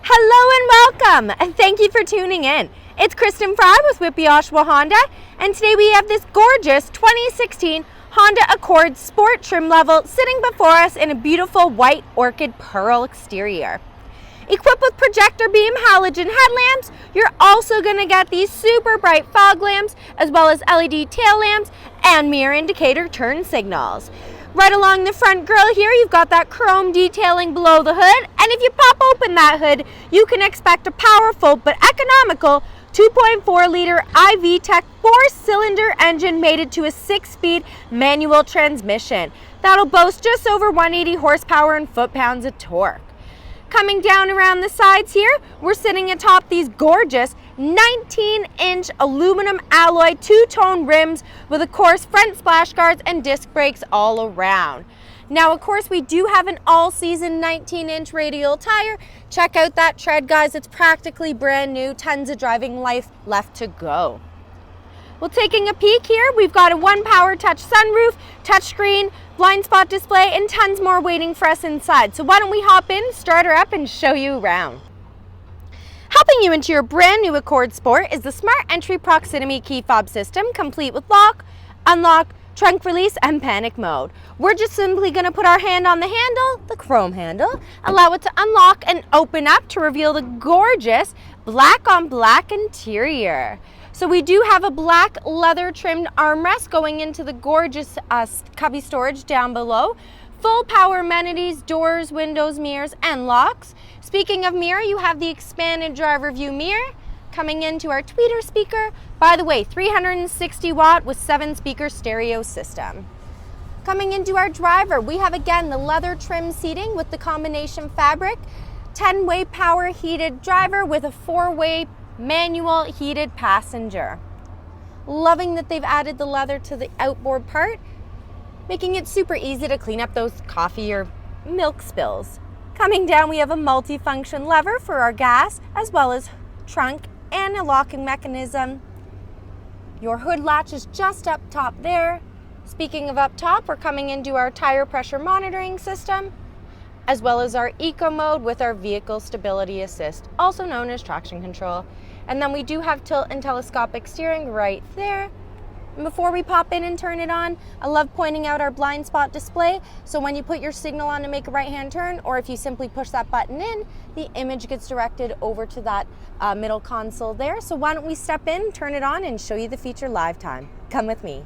Hello and welcome, and thank you for tuning in. It's Kristen Fry with WHITBY OSHAWA Honda, and today we have this gorgeous 2016 Honda Accord Sport trim level sitting before us in a beautiful White Orchid Pearl exterior. Equipped with projector beam halogen headlamps, you're also going to get these super bright fog lamps, as well as LED tail lamps and mirror indicator turn signals. Right along the front grille here, you've got that chrome detailing below the hood, and if you pop open that hood, you can expect a powerful but economical 2.4-liter iVTEC 4-cylinder engine mated to a 6-speed manual transmission. That'll boast just over 180 horsepower and foot-pounds of torque. Coming down around the sides here, we're sitting atop these gorgeous 19-inch aluminum alloy two-tone rims with, of course, front splash guards and disc brakes all around. Now, of course, we do have an all-season 19-inch radial tire. Check out that tread, guys. It's practically brand new, tons of driving life left to go. Well, taking a peek here, we've got a one-power touch sunroof, touchscreen, blind spot display, and tons more waiting for us inside. So why don't we hop in, start her up, and show you around. Helping you into your brand new Accord Sport is the Smart Entry Proximity Key Fob System, complete with lock, unlock, trunk release, and panic mode. We're just simply going to put our hand on the handle, the chrome handle, allow it to unlock and open up to reveal the gorgeous black on black interior. So we do have a black leather trimmed armrest going into the gorgeous cubby storage down below. Full power amenities, doors, windows, mirrors, and locks. Speaking of mirror, you have the expanded driver view mirror coming into our tweeter speaker. By the way, 360 watt with 7-speaker stereo system. Coming into our driver, we have again the leather trim seating with the combination fabric, 10-way power heated driver with a 4-way manual heated passenger. Loving that they've added the leather to the outboard part, making it super easy to clean up those coffee or milk spills. Coming down, we have a multi-function lever for our gas, as well as trunk and a locking mechanism. Your hood latch is just up top there. Speaking of up top, we're coming into our tire pressure monitoring system, as well as our eco mode with our vehicle stability assist, also known as traction control. And then we do have tilt and telescopic steering right there. And before we pop in and turn it on, I love pointing out our blind spot display. So when you put your signal on to make a right-hand turn, or if you simply push that button in, the image gets directed over to that middle console there. So why don't we step in, turn it on, and show you the feature live time. Come with me.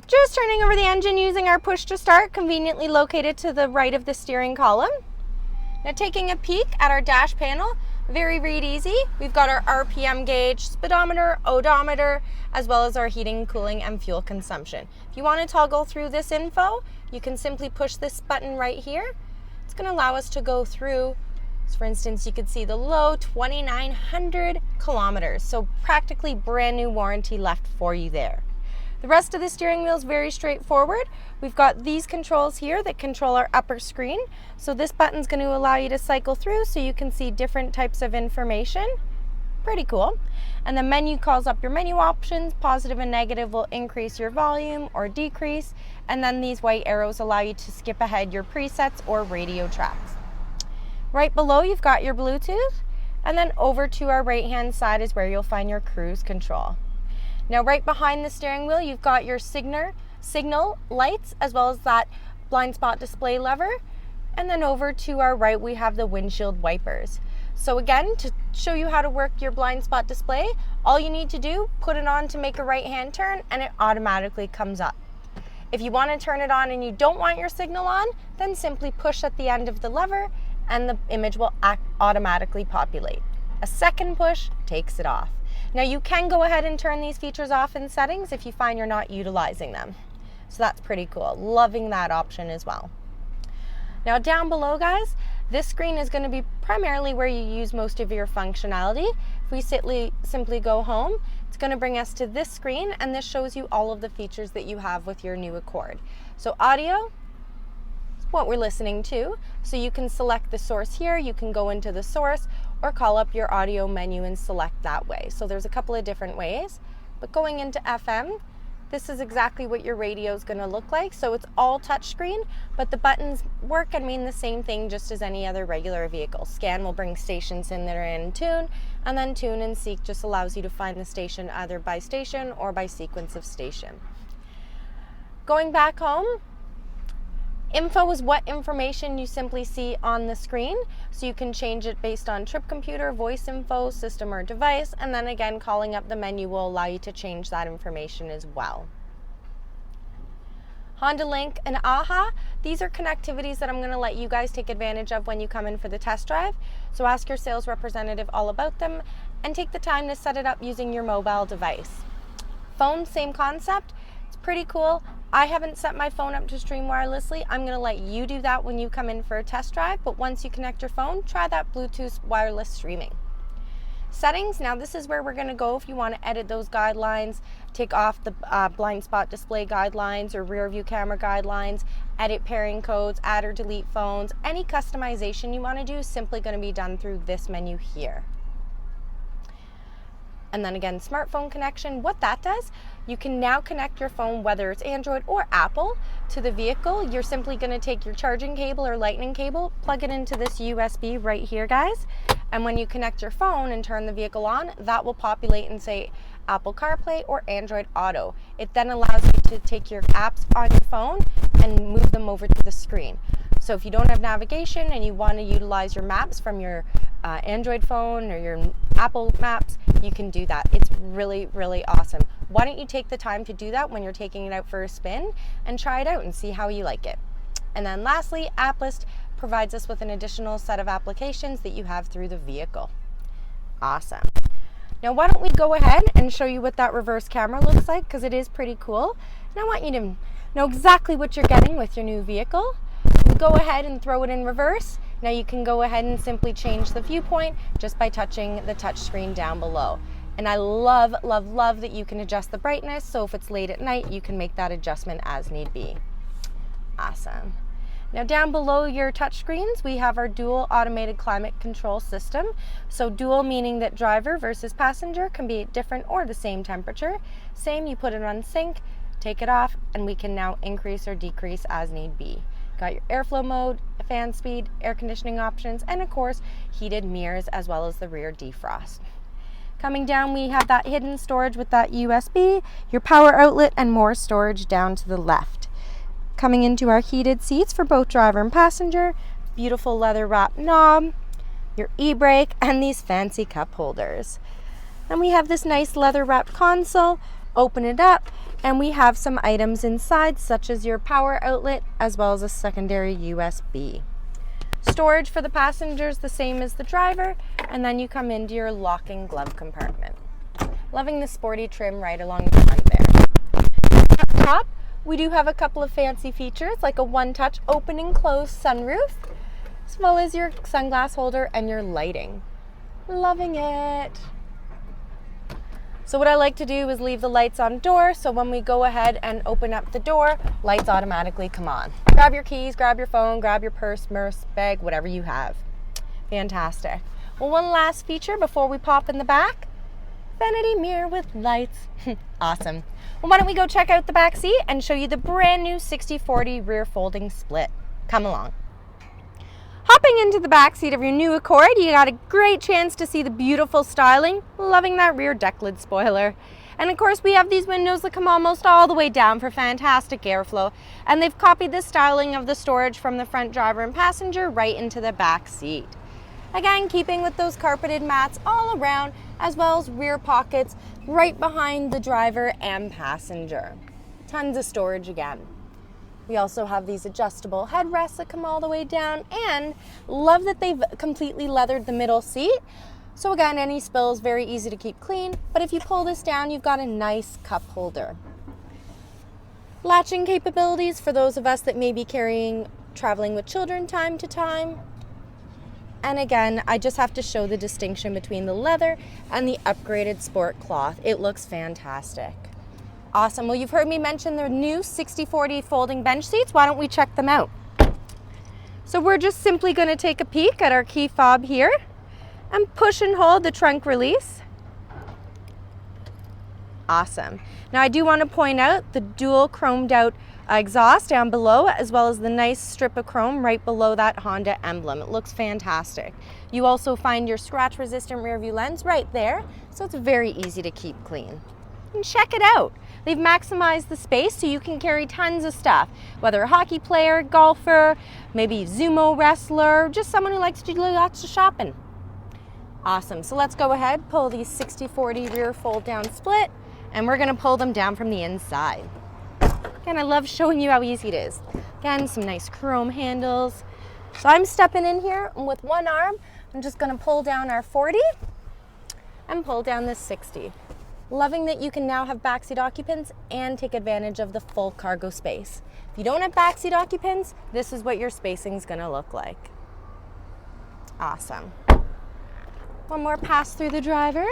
Just turning over the engine using our push to start, conveniently located to the right of the steering column. Now taking a peek at our dash panel, very read easy. We've got our RPM gauge, speedometer, odometer, as well as our heating, cooling, and fuel consumption. If you want to toggle through this info, you can simply push this button right here. It's going to allow us to go through, so for instance, you could see the low 2,900 kilometers. So practically brand new warranty left for you there. The rest of the steering wheel is very straightforward. We've got these controls here that control our upper screen. So this button's going to allow you to cycle through so you can see different types of information. Pretty cool. And the menu calls up your menu options. Positive and negative will increase your volume or decrease. And then these white arrows allow you to skip ahead your presets or radio tracks. Right below, you've got your Bluetooth. And then over to our right-hand side is where you'll find your cruise control. Now right behind the steering wheel, you've got your signal lights, as well as that blind spot display lever. And then over to our right, we have the windshield wipers. So again, to show you how to work your blind spot display, all you need to do, put it on to make a right-hand turn, and it automatically comes up. If you want to turn it on and you don't want your signal on, then simply push at the end of the lever and the image will automatically populate. A second push takes it off. Now you can go ahead and turn these features off in settings if you find you're not utilizing them. So that's pretty cool. Loving that option as well. Now down below, guys, this screen is going to be primarily where you use most of your functionality. If we simply go home, it's going to bring us to this screen, and this shows you all of the features that you have with your new Accord. So audio, what we're listening to. So you can select the source here, you can go into the source or call up your audio menu and select that way. So there's a couple of different ways, but going into FM, this is exactly what your radio is going to look like. So it's all touchscreen, but the buttons work and mean the same thing just as any other regular vehicle. Scan will bring stations in that are in tune, and then tune and seek just allows you to find the station either by station or by sequence of station. Going back home, info is what information you simply see on the screen, so you can change it based on trip computer, voice info, system or device, and then again calling up the menu will allow you to change that information as well. Honda Link and AHA, these are connectivities that I'm going to let you guys take advantage of when you come in for the test drive, so ask your sales representative all about them and take the time to set it up using your mobile device. Phone, same concept. It's pretty cool. I haven't set my phone up to stream wirelessly. I'm going to let you do that when you come in for a test drive, but once you connect your phone, try that Bluetooth wireless streaming. Settings, now this is where we're going to go if you want to edit those guidelines, take off the blind spot display guidelines or rear view camera guidelines, edit pairing codes, add or delete phones. Any customization you want to do is simply going to be done through this menu here. And then again, smartphone connection, what that does, you can now connect your phone, whether it's Android or Apple, to the vehicle. You're simply going to take your charging cable or lightning cable, plug it into this USB right here, guys. And when you connect your phone and turn the vehicle on, that will populate and say Apple Carplay or Android Auto. It then allows you to take your apps on your phone and move them over to the screen. So if you don't have navigation and you want to utilize your maps from your Android phone or your Apple Maps, you can do that. It's really, really awesome. Why don't you take the time to do that when you're taking it out for a spin and try it out and see how you like it. And then lastly, App List provides us with an additional set of applications that you have through the vehicle. Awesome. Now why don't we go ahead and show you what that reverse camera looks like, because it is pretty cool. And I want you to know exactly what you're getting with your new vehicle. Go ahead and throw it in reverse. Now you can go ahead and simply change the viewpoint just by touching the touch screen down below. And I love, love, love that you can adjust the brightness, so if it's late at night, you can make that adjustment as need be. Awesome. Now down below your touch screens, we have our dual automated climate control system. So dual meaning that driver versus passenger can be at different or the same temperature. Same, you put it on sync, take it off, and we can now increase or decrease as need be. Got your airflow mode, fan speed, air conditioning options, and of course, heated mirrors as well as the rear defrost. Coming down, we have that hidden storage with that USB, your power outlet, and more storage down to the left. Coming into our heated seats for both driver and passenger, beautiful leather wrap knob, your e-brake, and these fancy cup holders. And we have this nice leather wrapped console. Open it up, and we have some items inside, such as your power outlet as well as a secondary USB. Storage for the passengers the same as the driver, and then you come into your locking glove compartment. Loving the sporty trim right along the front there. Up top, we do have a couple of fancy features like a one-touch open and close sunroof, as well as your sunglass holder and your lighting. Loving it. So what I like to do is leave the lights on door, so when we go ahead and open up the door, lights automatically come on. Grab your keys, grab your phone, grab your purse, bag, whatever you have. Fantastic. Well, one last feature before we pop in the back. Vanity mirror with lights. Awesome. Well, why don't we go check out the back seat and show you the brand new 60/40 rear folding split. Come along. Hopping into the back seat of your new Accord, you got a great chance to see the beautiful styling. Loving that rear deck lid spoiler. And of course, we have these windows that come almost all the way down for fantastic airflow. And they've copied the styling of the storage from the front driver and passenger right into the back seat. Again, keeping with those carpeted mats all around, as well as rear pockets right behind the driver and passenger. Tons of storage again. We also have these adjustable headrests that come all the way down, and love that they've completely leathered the middle seat. So again, any spills, very easy to keep clean, but if you pull this down, you've got a nice cup holder. Latching capabilities for those of us that may be traveling with children time to time. And again, I just have to show the distinction between the leather and the upgraded sport cloth. It looks fantastic. Awesome. Well, you've heard me mention the new 60/40 folding bench seats. Why don't we check them out? So we're just simply going to take a peek at our key fob here and push and hold the trunk release. Awesome. Now I do want to point out the dual chromed out exhaust down below, as well as the nice strip of chrome right below that Honda emblem. It looks fantastic. You also find your scratch resistant rear view lens right there, so it's very easy to keep clean. And check it out. They've maximized the space so you can carry tons of stuff, whether a hockey player, golfer, maybe sumo wrestler, just someone who likes to do lots of shopping. Awesome. So let's go ahead, pull these 60/40 rear fold down split, and we're going to pull them down from the inside. Again, I love showing you how easy it is. Again, some nice chrome handles. So I'm stepping in here, and with one arm, I'm just going to pull down our 40 and pull down this 60. Loving that you can now have backseat occupants and take advantage of the full cargo space. If you don't have backseat occupants, this is what your spacing is going to look like. Awesome. One more pass through the driver.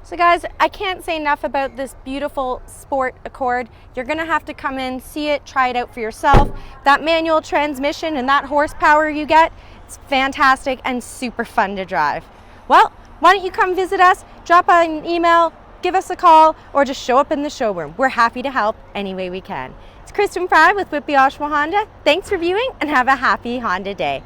So guys, I can't say enough about this beautiful Sport Accord. You're gonna have to come in, see it, try it out for yourself. That manual transmission and that horsepower you get, it's fantastic and super fun to drive. Well, why don't you come visit us, drop an email, give us a call, or just show up in the showroom. We're happy to help any way we can. It's Kristen Fry with Whitby Oshawa Honda. Thanks for viewing and have a happy Honda day.